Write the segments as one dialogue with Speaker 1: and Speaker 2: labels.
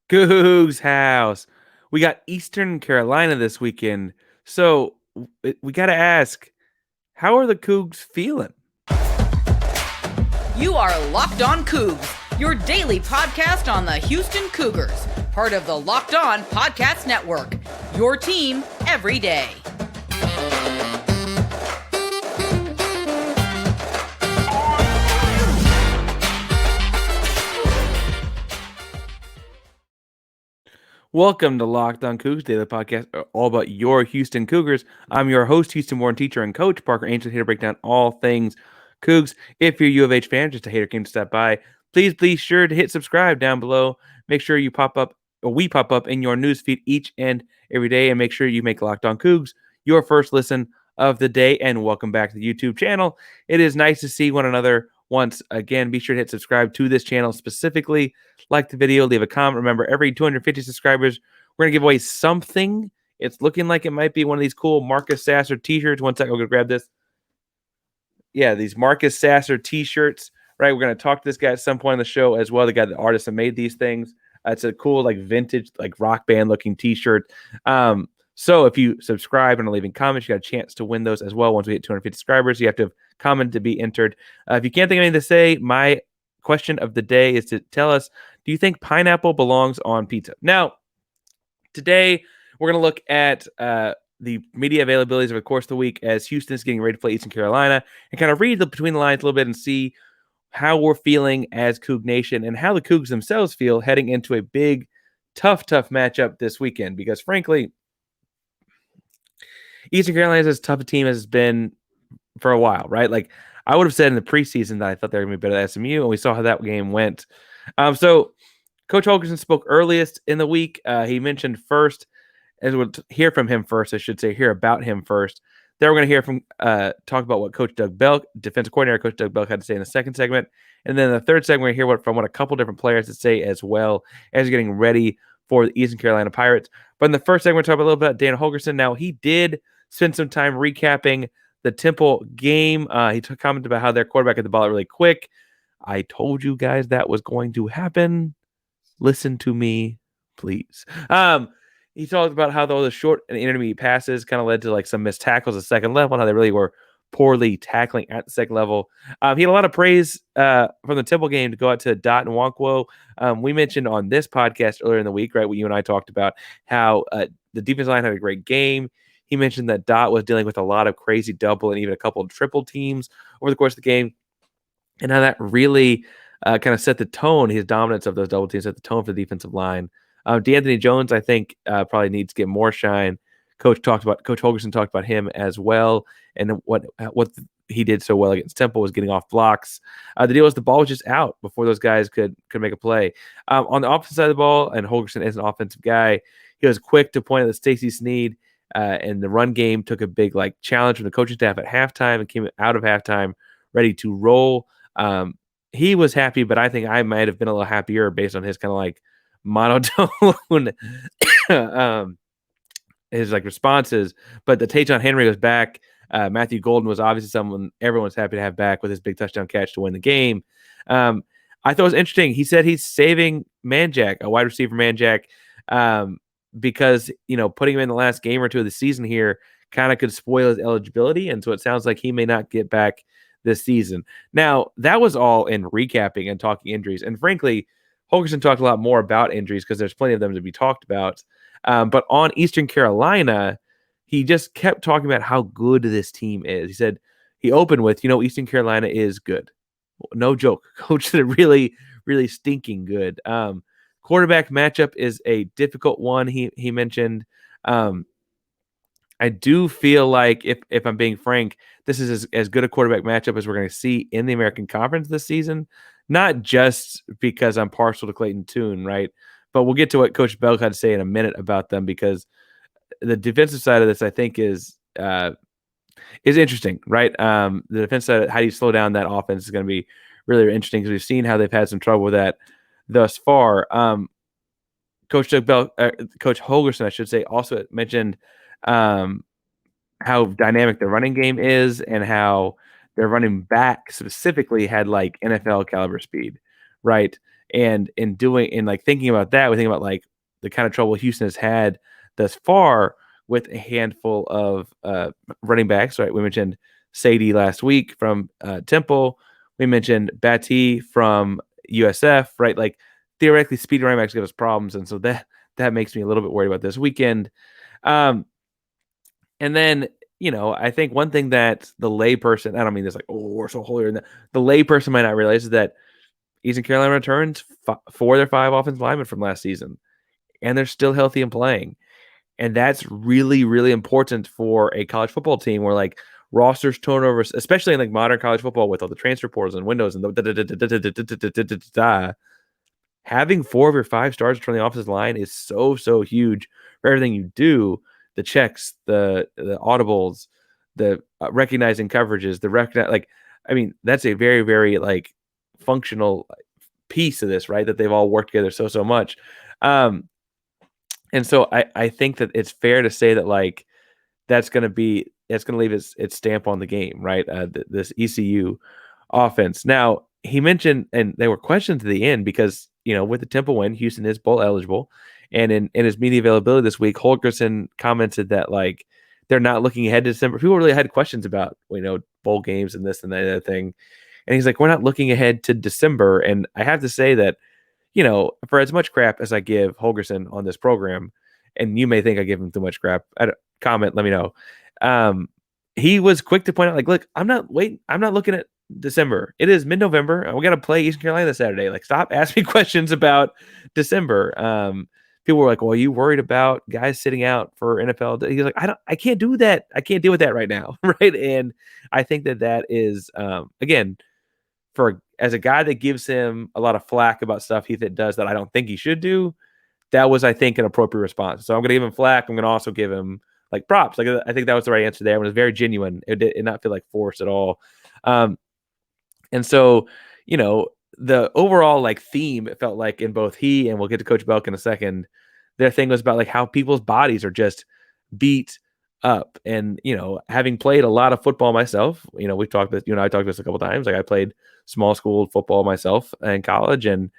Speaker 1: Coogs house. We got Eastern Carolina this weekend. So we got to ask, how are the Cougs feeling?
Speaker 2: You are Locked On Cougs, your daily podcast on the Houston Cougars, part of the Locked On Podcast Network. Your team every day.
Speaker 1: Welcome to Locked On Cougs, daily podcast all about your Houston Cougars. I'm your host, Houston-born teacher and coach, Parker Ainsworth, here to break down all things Cougs. If you're a U of H fan, just a hater came to stop by, please be sure to hit subscribe down below. Make sure you we pop up in your newsfeed each and every day, and make sure you make Locked On Cougs your first listen of the day. And welcome back to the YouTube channel. It is nice to see one another once again. Be sure to hit subscribe to this channel specifically. Like the video, leave a comment. Remember, every 250 subscribers, we're going to give away something. It's looking like it might be one of these cool Marcus Sasser t-shirts. One second, I'll go grab this. Yeah, these Marcus Sasser t-shirts, right? We're going to talk to this guy at some point in the show as well, the guy, the artist that made these things. It's a cool, like, vintage, like, rock band looking t-shirt. So if you subscribe and are leaving comments, you got a chance to win those as well. Once we hit 250 subscribers, you have to have comment to be entered. If you can't think of anything to say, my question of the day is to tell us, do you think pineapple belongs on pizza? Now, today we're going to look at the media availabilities over the course of the week as Houston is getting ready to play Eastern Carolina, and kind of read between the lines a little bit and see how we're feeling as Coug Nation and how the Cougs themselves feel heading into a big, tough matchup this weekend. Because frankly, Eastern Carolina is as tough a team as it's been for a while, right? Like, I would have said in the preseason that I thought they were going to be better than SMU, and we saw how that game went. So Coach Holgorsen spoke earliest in the week. He mentioned first, as we'll hear from him first, I should say, hear about him first. Then we're going to hear from, talk about what Coach Doug Belk, defensive coordinator Coach Doug Belk, had to say in the second segment. And then the third segment, we're going to hear from what a couple different players to say as well as getting ready for the Eastern Carolina Pirates. But in the first segment, we're talking a little bit about Dana Holgorsen. Now, he did spend some time recapping the Temple game. He commented about how their quarterback had the ball really quick. I told you guys that was going to happen. Listen to me, please. He talked about how the short and intermediate passes kind of led to like some missed tackles at second level, and how they really were poorly tackling at the second level. He had a lot of praise from the Temple game to go out to Dot and Wonkwo. We mentioned on this podcast earlier in the week, right, what you and I talked about, how the defensive line had a great game. He mentioned that Dot was dealing with a lot of crazy double and even a couple of triple teams over the course of the game, and how that really kind of set the tone. His dominance of those double teams set the tone for the defensive line. DeAnthony Jones, I think, probably needs to get more shine. Coach Holgorsen talked about him as well, and what he did so well against Temple was getting off blocks. The deal was the ball was just out before those guys could make a play. On the offensive side of the ball, and Holgorsen is an offensive guy, he was quick to point out that Stacey Sneed and the run game took a big challenge from the coaching staff at halftime and came out of halftime ready to roll. He was happy, but I think I might have been a little happier based on his kind of monotone his responses. But the Tajon Henry was back. Matthew Golden was obviously someone everyone's happy to have back with his big touchdown catch to win the game. I thought it was interesting. He said he's saving Manjack, a wide receiver Manjack, because putting him in the last game or two of the season here kind of could spoil his eligibility, and so it sounds like he may not get back this season. Now, that was all in recapping and talking injuries, and frankly, Holgorsen talked a lot more about injuries because there's plenty of them to be talked about. But on Eastern Carolina, he just kept talking about how good this team is. He said he opened with, Eastern Carolina is good. No joke. Coach said really, really stinking good. Quarterback matchup is a difficult one. He mentioned. I do feel like, if I'm being frank, this is as good a quarterback matchup as we're going to see in the American Conference this season. Not just because I'm partial to Clayton Tune, right? But we'll get to what Coach Belk had to say in a minute about them, because the defensive side of this, I think, is interesting, right? The defense side, how do you slow down that offense, is going to be really interesting, because we've seen how they've had some trouble with that thus far. Coach Doug Belk, Coach Holgorsen, I should say, also mentioned how dynamic the running game is, and how their running back specifically had NFL caliber speed, right? And like thinking about that, we think about like the kind of trouble Houston has had thus far with a handful of running backs, right? We mentioned Sadie last week from Temple. We mentioned Batty from USF, right? Like theoretically, speedy running backs give us problems, and so that makes me a little bit worried about this weekend. And then I think one thing that the layperson, I don't mean this like, oh, we're so holier than that. The layperson might not realize is that Eastern Carolina returns 4 of their 5 offensive linemen from last season, and they're still healthy and playing. And that's really, really important for a college football team where like rosters turnovers, especially in like modern college football with all the transfer portals and windows and having 4 of your 5 stars from the offensive line is so huge for everything you do. The checks, the audibles, the recognizing coverages, that's a very, very like functional piece of this, right? That they've all worked together so much. And so I think that it's fair to say that like it's going to leave its stamp on the game, right? This ECU offense. Now he mentioned, and there were questions at the end because with the Temple win, Houston is bowl eligible, and in his media availability this week, Holgorsen commented that like they're not looking ahead to December. People really had questions about bowl games and this and that other thing, and he's like, we're not looking ahead to December. And I have to say that for as much crap as I give Holgorsen on this program, and you may think I give him too much crap, comment, let me know. He was quick to point out, like, look, I'm not looking at December. It is mid-November. We got to play Eastern Carolina this Saturday. Like, stop asking me questions about December. People were like, well, are you worried about guys sitting out for NFL? He's like, I can't do that. I can't deal with that right now. Right. And I think that is, again, as a guy that gives him a lot of flack about stuff he does that I don't think he should do, that was, I think, an appropriate response. So I'm going to give him flack. I'm going to also give him like props. Like I think that was the right answer there. It was very genuine. It did not feel like forced at all. And so, the overall like theme, it felt like in both he and we'll get to Coach Belk in a second, their thing was about like how people's bodies are just beat up. And, having played a lot of football myself, we've talked this, you and I talked this a couple times. Like I played small school football myself in college, and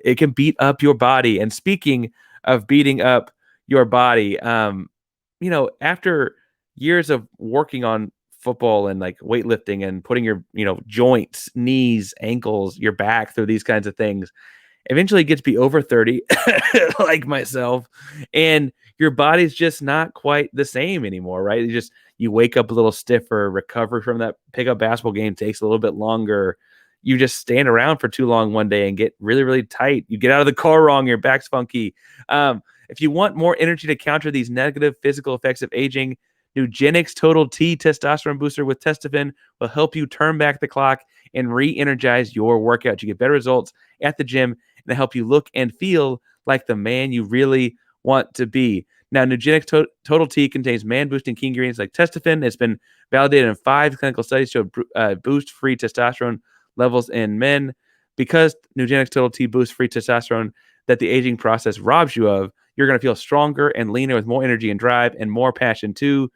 Speaker 1: it can beat up your body. And speaking of beating up your body, after years of working on football and like weightlifting and putting your, joints, knees, ankles, your back through these kinds of things, eventually it gets to be over 30, like myself, and your body's just not quite the same anymore, right? You wake up a little stiffer, recovery from that pickup basketball game takes a little bit longer. You just stand around for too long one day and get really, really tight. You get out of the car wrong, your back's funky. If you want more energy to counter these negative physical effects of aging, Nugenix Total T Testosterone Booster with Testofen will help you turn back the clock and re-energize your workout. You get better results at the gym and help you look and feel like the man you really want to be. Now, Nugenix Total T contains man-boosting key ingredients like Testofen. It's been validated in 5 clinical studies to boost free testosterone levels in men. Because Nugenix Total T boosts free testosterone that the aging process robs you of, you're going to feel stronger and leaner with more energy and drive and more passion too.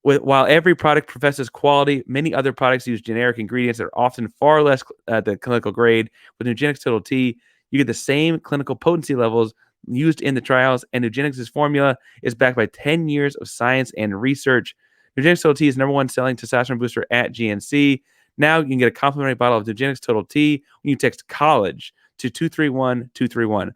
Speaker 1: While every product professes quality, many other products use generic ingredients that are often far less the clinical grade. With Nugenix Total T, you get the same clinical potency levels used in the trials, and Nugenix's formula is backed by 10 years of science and research. Nugenix Total T is #1 selling testosterone booster at GNC. Now you can get a complimentary bottle of Nugenix Total T when you text college to 231-231.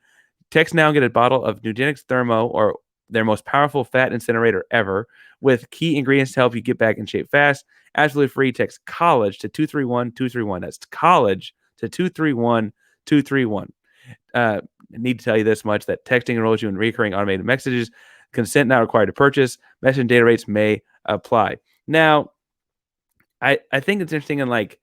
Speaker 1: Text now and get a bottle of Nugenix Thermo, or their most powerful fat incinerator ever, with key ingredients to help you get back in shape fast. Absolutely free. Text college to 231-231. That's college to 231-231. I need to tell you this much, that texting enrolls you in recurring automated messages. Consent not required to purchase. Messaging data rates may apply. Now, I think it's interesting in like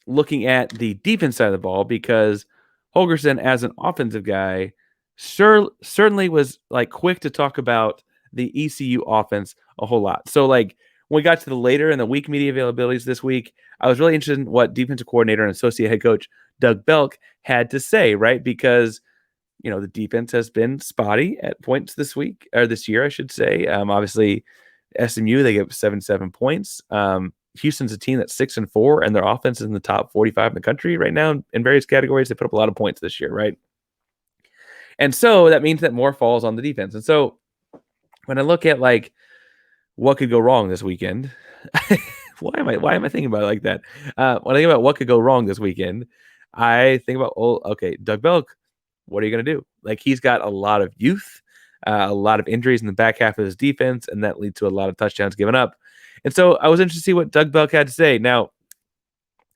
Speaker 1: looking at the defense side of the ball, because Holgorsen, as an offensive guy, certainly was like quick to talk about the ECU offense a whole lot. So like when we got to the later in the week media availabilities this week, I was really interested in what defensive coordinator and associate head coach Doug Belk had to say, right? Because the defense has been spotty at points this week, or this year, I should say. Obviously, SMU, they gave 77 points. Houston's a team that's 6-4, and their offense is in the top 45 in the country right now in various categories. They put up a lot of points this year, right? And so that means that more falls on the defense. And so when I look at like what could go wrong this weekend, why am I thinking about it like that? When I think about what could go wrong this weekend, I think about, okay, Doug Belk, what are you going to do? Like, he's got a lot of youth, a lot of injuries in the back half of his defense, and that leads to a lot of touchdowns given up. And so I was interested to see what Doug Belk had to say. Now,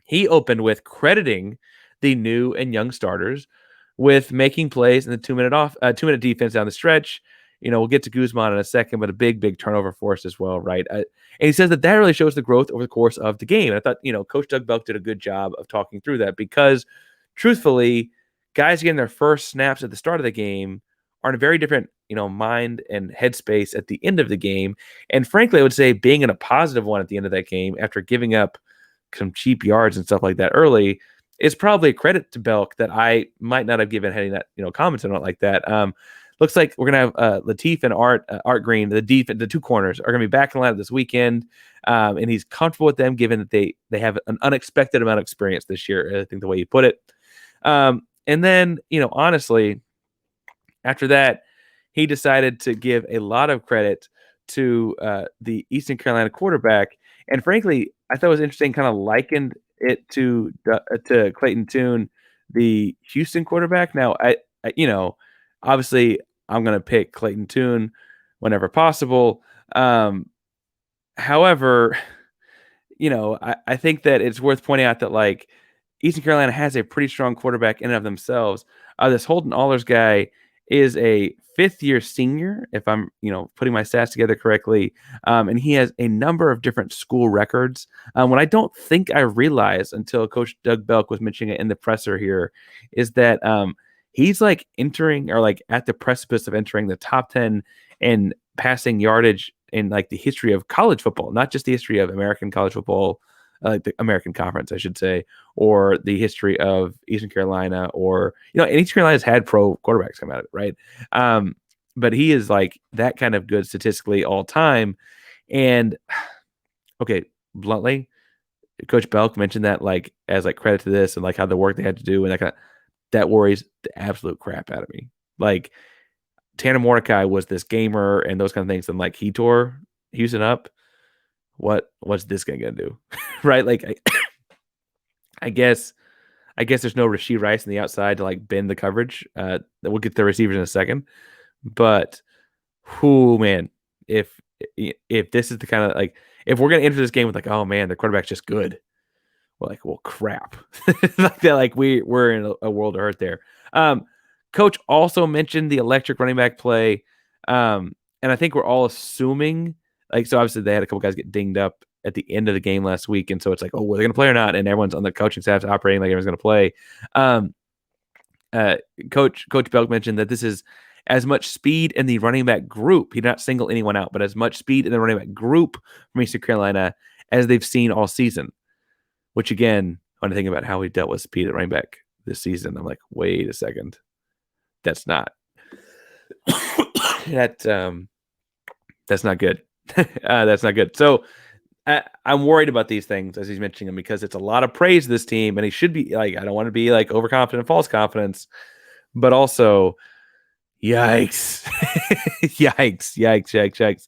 Speaker 1: he opened with crediting the new and young starters with making plays in the 2-minute defense down the stretch. We'll get to Guzman in a second, but a big turnover force as well, right? And he says that really shows the growth over the course of the game. And I thought, Coach Doug Belk did a good job of talking through that because, truthfully, guys getting their first snaps at the start of the game are in a very different, mind and headspace at the end of the game. And frankly, I would say being in a positive one at the end of that game after giving up some cheap yards and stuff like that early is probably a credit to Belk that I might not have given had he not, commented on it like that. Looks like we're gonna have Latif and Art Green, the two corners, are gonna be back in the lineup this weekend, and he's comfortable with them given that they have an unexpected amount of experience this year. I think the way you put it. And then honestly, after that, he decided to give a lot of credit to the Eastern Carolina quarterback, and frankly, I thought it was interesting. Kind of likened it to Clayton Tune, the Houston quarterback. Now, I obviously, I'm going to pick Clayton Tune whenever possible. However, I think that it's worth pointing out that like Eastern Carolina has a pretty strong quarterback in and of themselves. This Holden Allers guy is a fifth-year senior, if I'm putting my stats together correctly, and he has a number of different school records. What I don't think I realized until Coach Doug Belk was mentioning it in the presser here is that he's like entering or like at the precipice of entering the top 10 in passing yardage in like the history of college football, not just the history of American college football, like the American Conference, I should say, or the history of Eastern Carolina, or and Eastern Carolina's had pro quarterbacks come out of it, right? But he is like that kind of good statistically all time. And okay, bluntly, Coach Belk mentioned that like as like credit to this and like how the work they had to do and that worries the absolute crap out of me. Like Tanner Mordecai was this gamer and those kind of things, and like he tore Houston up. What's this guy gonna do? Right? Like I guess there's no Rashee Rice on the outside to like bend the coverage. We'll get the receivers in a second. But man, if this is the kind of like if we're gonna enter this game with like, oh man, the quarterback's just good. We're like, well, crap. Like that, like we're in a world of hurt there. Coach also mentioned the electric running back play. And I think we're all assuming, like, so obviously they had a couple guys get dinged up at the end of the game last week. And so it's like, oh, were they going to play or not? And everyone's on the coaching staff operating like everyone's going to play. Coach Belk mentioned that this is as much speed in the running back group. He did not single anyone out, but as much speed in the running back group from Eastern Carolina as they've seen all season. Which again, when I think about how he dealt with speed at running back this season, I'm like, wait a second, that's not that's not good. That's not good. So I'm worried about these things as he's mentioning them because it's a lot of praise to this team, and he should be like, I don't want to be like overconfident, false confidence, but also, yikes, yikes.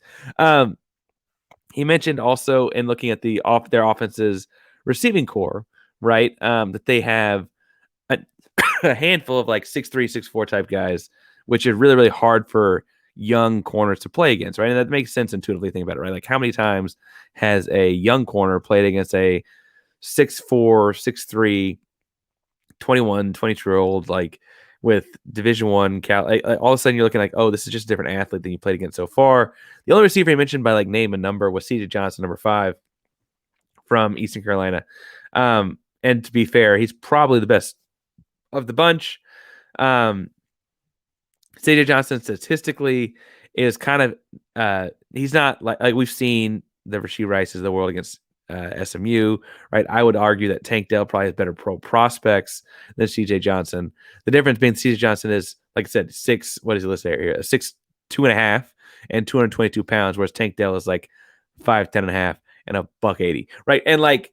Speaker 1: He mentioned also in looking at their offense's receiving core, right? That they have a handful of like 6'3", 6'4" type guys, which is really, really hard for young corners to play against, right? And that makes sense intuitively thinking about it, right? Like how many times has a young corner played against a 6'4", 6'3", 21, 22-year-old, like with Division I, like all of a sudden you're looking like, oh, this is just a different athlete than you played against so far. The only receiver he mentioned by like name and number was CJ Johnson, number 5 from Eastern Carolina. And to be fair, he's probably the best of the bunch. CJ Johnson statistically is kind of he's not like we've seen the Rashee Rices of the world against SMU, right? I would argue that Tank Dell probably has better pro prospects than CJ Johnson. The difference between CJ Johnson is, like I said, what is he listed here? 6'2.5" and 222 pounds, whereas Tank Dell is like 5'10.5" and a $180, right? And like,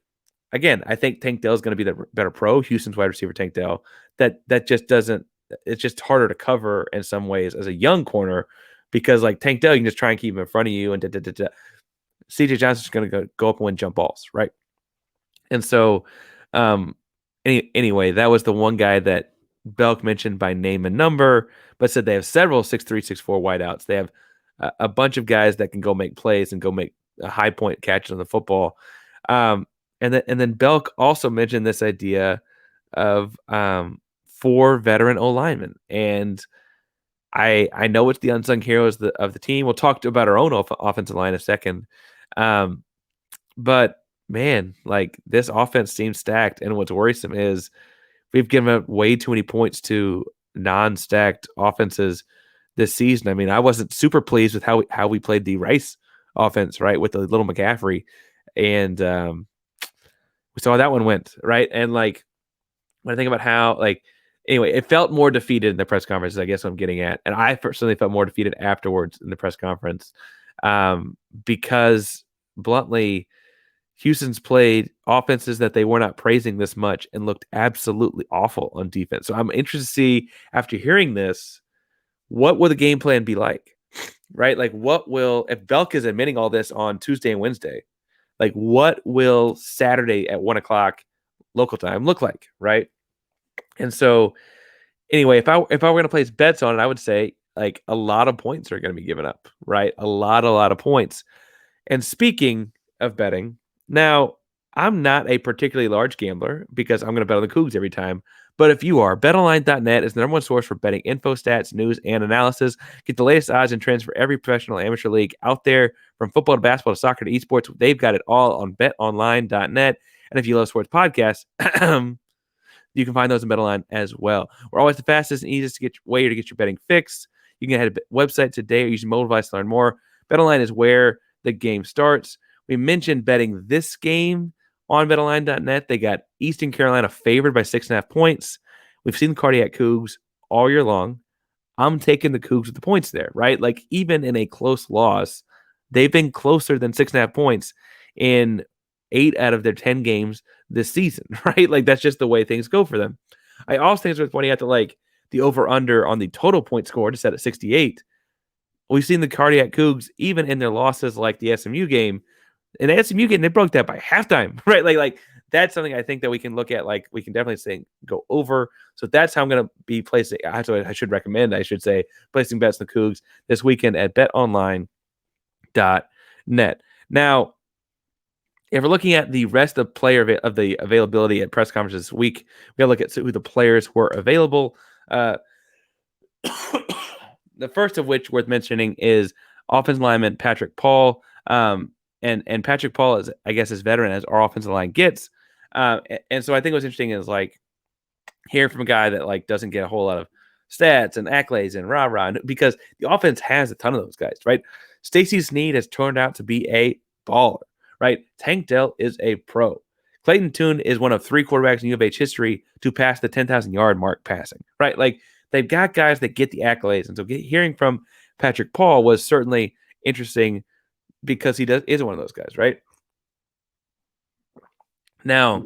Speaker 1: again, I think Tank Dell is going to be the better pro. Houston's wide receiver Tank Dell. That just doesn't. It's just harder to cover in some ways as a young corner because like Tank Dell, you can just try and keep him in front of you, and CJ Johnson's going to go up and win jump balls, right? And so, anyway, that was the one guy that Belk mentioned by name and number, but said they have several 6'3", 6'4" wideouts. They have a bunch of guys that can go make plays and go make a high point catches on the football. And then Belk also mentioned this idea of 4 veteran O linemen, and I know it's the unsung heroes of the team. We'll talk about our own offensive line in a second, but man, like this offense seems stacked, and what's worrisome is we've given up way too many points to non-stacked offenses this season. I mean, I wasn't super pleased with how we played the Rice offense, right, with the little McCaffrey, and we saw how that one went, right? And like when I think about how, like, anyway, it felt more defeated in the press conference, I guess what I'm getting at, and I personally felt more defeated afterwards in the press conference because bluntly, Houston's played offenses that they were not praising this much and looked absolutely awful on defense. So I'm interested to see, after hearing this, what will the game plan be like, right? Like what will, if Belk is admitting all this on Tuesday and Wednesday, like what will Saturday at 1:00 local time look like, right? And so anyway, if I were going to place bets on it, I would say like a lot of points are going to be given up, right? A lot of points. And speaking of betting, now, I'm not a particularly large gambler because I'm going to bet on the Cougs every time. But if you are, betonline.net is the number one source for betting info, stats, news, and analysis. Get the latest odds and trends for every professional amateur league out there, from football to basketball to soccer to esports. They've got it all on betonline.net. And if you love sports podcasts, you can find those in BetOnline as well. We're always the fastest and easiest way to get your betting fixed. You can head to the website today or use your mobile device to learn more. BetOnline is where the game starts. We mentioned betting this game on betonline.net. They got Eastern Carolina favored by 6.5 points. We've seen the Cardiac Cougs all year long. I'm taking the Cougs with the points there, right? Like even in a close loss, they've been closer than 6.5 points in 8 out of their 10 games this season, right? Like that's just the way things go for them. I also think it's worth pointing out that like the over-under on the total point score is set at 68. We've seen the Cardiac Cougs, even in their losses like the SMU game, in the SMU game, they broke that by halftime, right? Like that's something I think that we can look at. Like we can definitely say go over. So that's how I'm going to be placing. I should recommend. I should say placing bets on the Cougs this weekend at betonline.net. Now, if we're looking at the rest of the availability at press conferences this week, we got to look at who the players were available. The first of which worth mentioning is offensive lineman Patrick Paul. And Patrick Paul is, I guess, as veteran as our offensive line gets. And so I think what's interesting is like hearing from a guy that like doesn't get a whole lot of stats and accolades and rah-rah, because the offense has a ton of those guys, right? Stacey Sneed has turned out to be a baller, right? Tank Dell is a pro. Clayton Tune is one of 3 quarterbacks in U of H history to pass the 10,000-yard mark passing, right? Like they've got guys that get the accolades. And so hearing from Patrick Paul was certainly interesting because he is one of those guys, right? Now,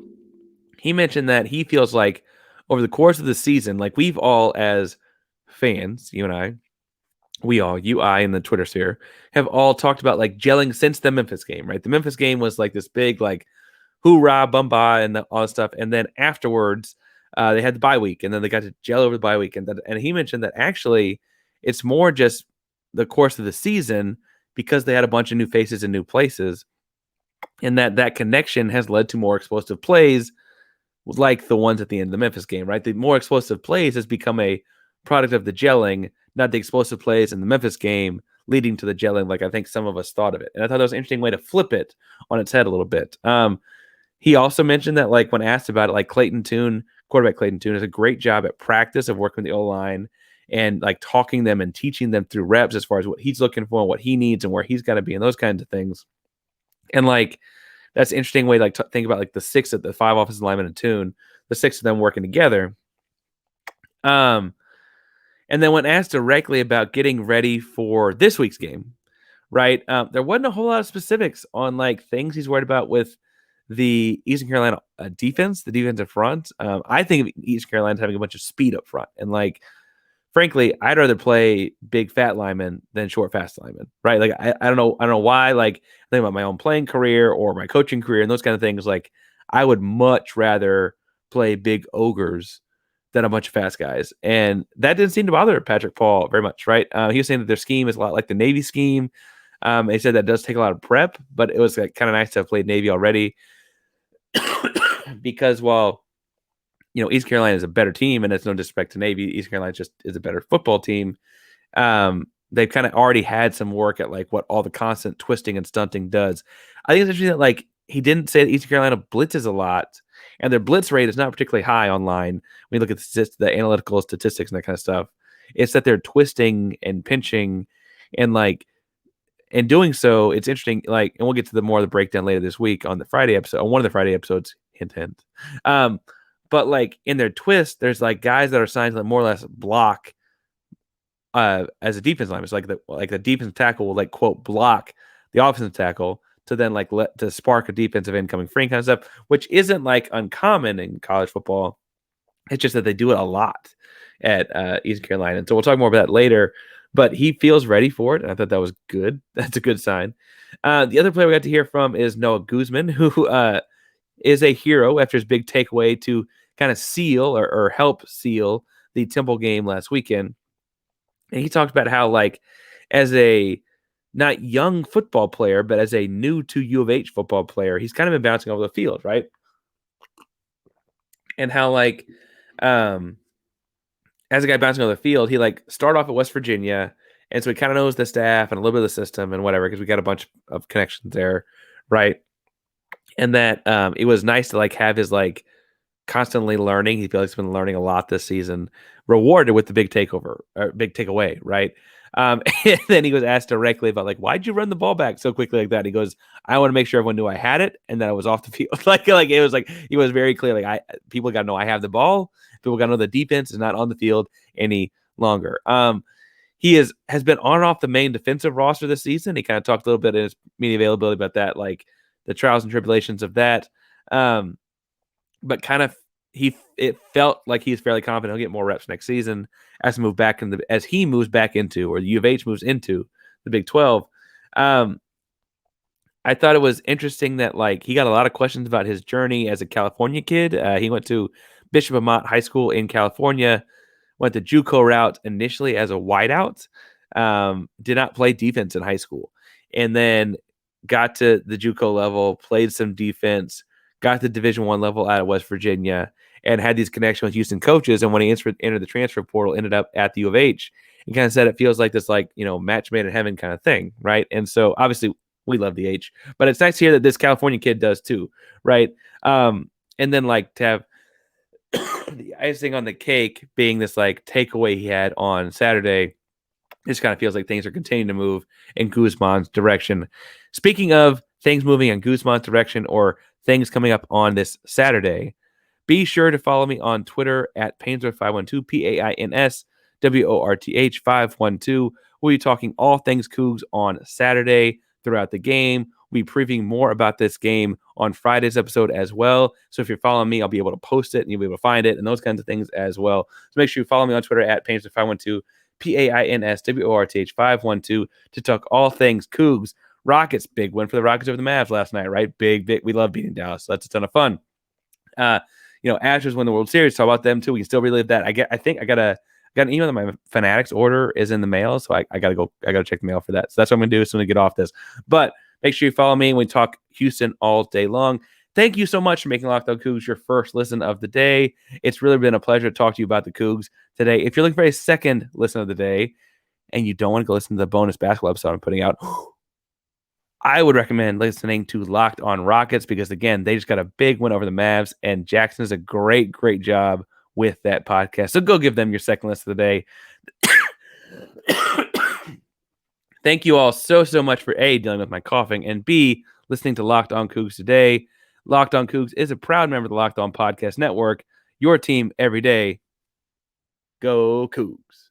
Speaker 1: he mentioned that he feels like over the course of the season, like we've all as fans, you and I, you, I, in the Twitter sphere, have all talked about like gelling since the Memphis game, right? The Memphis game was like this big like hoorah, bumba, and all that stuff. And then afterwards, they had the bye week, and then they got to gel over the bye week. And he mentioned that actually it's more just the course of the season because they had a bunch of new faces in new places, and that connection has led to more explosive plays like the ones at the end of the Memphis game, right? The more explosive plays has become a product of the gelling, not the explosive plays in the Memphis game leading to the gelling like I think some of us thought of it. And I thought that was an interesting way to flip it on its head a little bit. He also mentioned that like when asked about it, like quarterback Clayton Tune does a great job at practice of working with the O-line and like talking them and teaching them through reps as far as what he's looking for and what he needs and where he's got to be and those kinds of things. And like, that's an interesting way to like think about like the 5 offensive linemen in Tune, the 6 of them working together. And then when asked directly about getting ready for this week's game, right? There wasn't a whole lot of specifics on like things he's worried about with the Eastern Carolina defense, the defensive front. I think Eastern Carolina's having a bunch of speed up front, and like frankly, I'd rather play big fat linemen than short fast linemen, right? Like I don't know why. Like I think about my own playing career or my coaching career and those kind of things. Like I would much rather play big ogres than a bunch of fast guys, and that didn't seem to bother Patrick Paul very much, right? He was saying that their scheme is a lot like the Navy scheme. He said that does take a lot of prep, but it was like kind of nice to have played Navy already. Because while East Carolina is a better team, and it's no disrespect to Navy, East Carolina just is a better football team. They've kind of already had some work at like what all the constant twisting and stunting does. I think it's interesting that like he didn't say that East Carolina blitzes a lot, and their blitz rate is not particularly high online. When you look at the analytical statistics and that kind of stuff, it's that they're twisting and pinching, and like in doing so, it's interesting. Like, and we'll get to the more of the breakdown later this week on the Friday episode, on one of the Friday episodes. Hint, hint. But like in their twist, there's like guys that are assigned to like more or less block as a defense lineman. It's like the defensive tackle will like quote block the offensive tackle to then like to spark a defensive incoming free kind of stuff, which isn't like uncommon in college football. It's just that they do it a lot at East Carolina. And so we'll talk more about that later. But he feels ready for it. And I thought that was good. That's a good sign. The other player we got to hear from is Noah Guzman, who is a hero after his big takeaway to kind of seal or help seal the Temple game last weekend. And he talked about how, like, as a not young football player, but as a new to U of H football player, he's kind of been bouncing over the field, right? And how, like, as a guy bouncing over the field, he like started off at West Virginia, and so he kind of knows the staff and a little bit of the system and whatever, because we got a bunch of connections there, right? And that it was nice to like have his like constantly learning. He feels like he's been learning a lot this season, rewarded with the big takeaway, right? And then he was asked directly about like, why'd you run the ball back so quickly like that? He goes, I want to make sure everyone knew I had it and that I was off the field. like it was like he was very clear. Like people got to know I have the ball. People got to know the defense is not on the field any longer. He has been on and off the main defensive roster this season. He kind of talked a little bit in his media availability about that, like the trials and tribulations of that. But kind of it felt like he's fairly confident he'll get more reps next season as he moves back into, or the U of H moves into the Big 12. I thought it was interesting that like he got a lot of questions about his journey as a California kid. He went to Bishop Amat High School in California, went the JUCO route initially as a wideout, did not play defense in high school, and then got to the JUCO level, played some defense, got to Division I level out of West Virginia, and had these connections with Houston coaches. And when he entered the transfer portal, ended up at the U of H, and kind of said it feels like this like match made in heaven kind of thing, right? And so obviously we love the H, but it's nice to hear that this California kid does too, right? And then like to have the icing on the cake being this like takeaway he had on Saturday, just kind of feels like things are continuing to move in Guzman's direction. Speaking of things moving in Guzman's direction or things coming up on this Saturday, be sure to follow me on Twitter at Painsworth512, PAINSWORTH512. We'll be talking all things Cougs on Saturday throughout the game. We'll be previewing more about this game on Friday's episode as well. So if you're following me, I'll be able to post it and you'll be able to find it and those kinds of things as well. So make sure you follow me on Twitter at Painsworth512, PAINSWORTH512 to talk all things Cougs. Rockets, big win for the Rockets over the Mavs last night, right? Big. We love beating Dallas. So that's a ton of fun. Astros win the World Series. Talk about them too. We can still relive that. I think I got an email that my Fanatics order is in the mail, so I gotta check the mail for that. So that's what I'm gonna do as soon as I get off this. But make sure you follow me when we talk Houston all day long. Thank you so much for making Locked On Cougs your first listen of the day. It's really been a pleasure to talk to you about the Cougs today. If you're looking for a second listen of the day and you don't want to go listen to the bonus basketball episode I'm putting out, I would recommend listening to Locked On Rockets because, again, they just got a big win over the Mavs, and Jackson does a great job with that podcast. So go give them your second listen of the day. Thank you all so much for A, dealing with my coughing, and B, listening to Locked On Cougs today. Locked On Cougs is a proud member of the Locked On Podcast Network. Your team every day. Go Cougs.